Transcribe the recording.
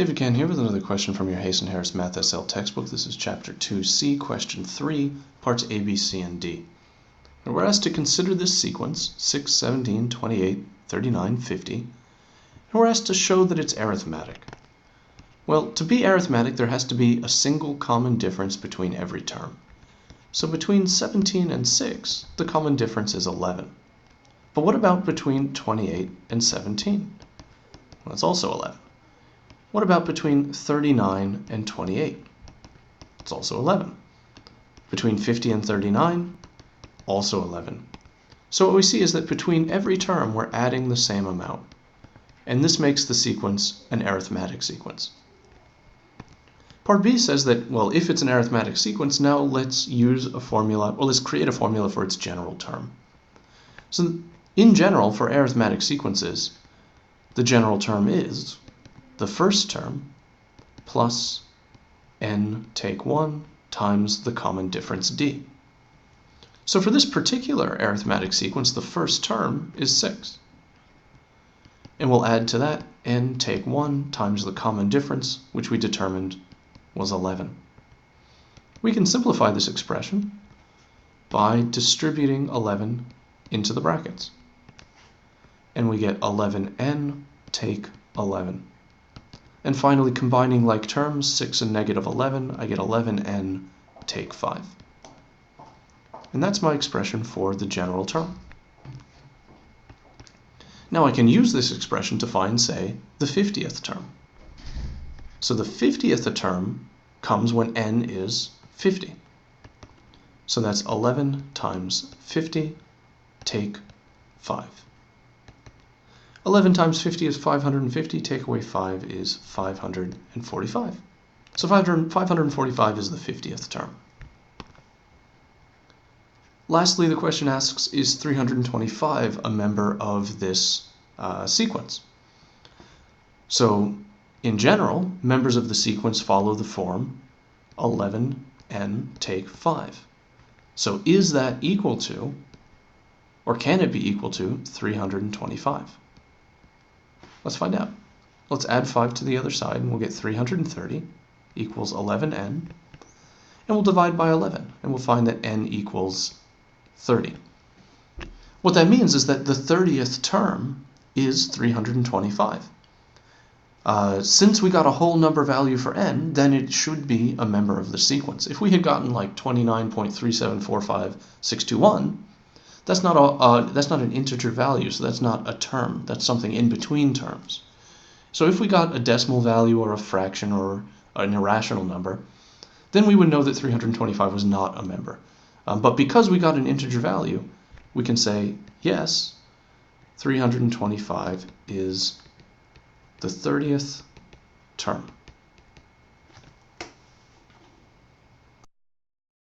David Cann here with another question from your Hayes & Harris Math SL textbook. This is Chapter 2C, Question 3, Parts A, B, C, and D. And we're asked to consider this sequence, 6, 17, 28, 39, 50, and we're asked to show that it's arithmetic. Well, to be arithmetic, there has to be a single common difference between every term. So between 17 and 6, the common difference is 11. But what about between 28 and 17? Well, it's also 11. What about between 39 and 28? It's also 11. Between 50 and 39? Also 11. So what we see is that between every term we're adding the same amount. And this makes the sequence an arithmetic sequence. Part B says that, well, if it's an arithmetic sequence, now let's use a formula, or let's create a formula for its general term. So in general, for arithmetic sequences, the general term is the first term plus n take 1 times the common difference d. So for this particular arithmetic sequence, the first term is 6. And we'll add to that n take 1 times the common difference, which we determined was 11. We can simplify this expression by distributing 11 into the brackets. And we get 11n take 11. And finally, combining like terms, 6 and negative 11, I get 11n take 5. And that's my expression for the general term. Now I can use this expression to find, say, the 50th term. So the 50th term comes when n is 50. So that's 11 times 50 take 5. 11 times 50 is 550, take away 5 is 545. So 545 is the 50th term. Lastly, the question asks, is 325 a member of this sequence? So in general, members of the sequence follow the form 11n take 5. So is that equal to, or can it be equal to, 325? Let's find out. Let's add 5 to the other side, and we'll get 330 equals 11n. And we'll divide by 11, and we'll find that n equals 30. What that means is that the 30th term is 325. Since we got a whole number value for n, then it should be a member of the sequence. If we had gotten like 29.3745621, that's not an integer value, so that's not a term. That's something in between terms. So if we got a decimal value or a fraction or an irrational number, then we would know that 325 was not a member. But because we got an integer value, we can say, yes, 325 is the 30th term.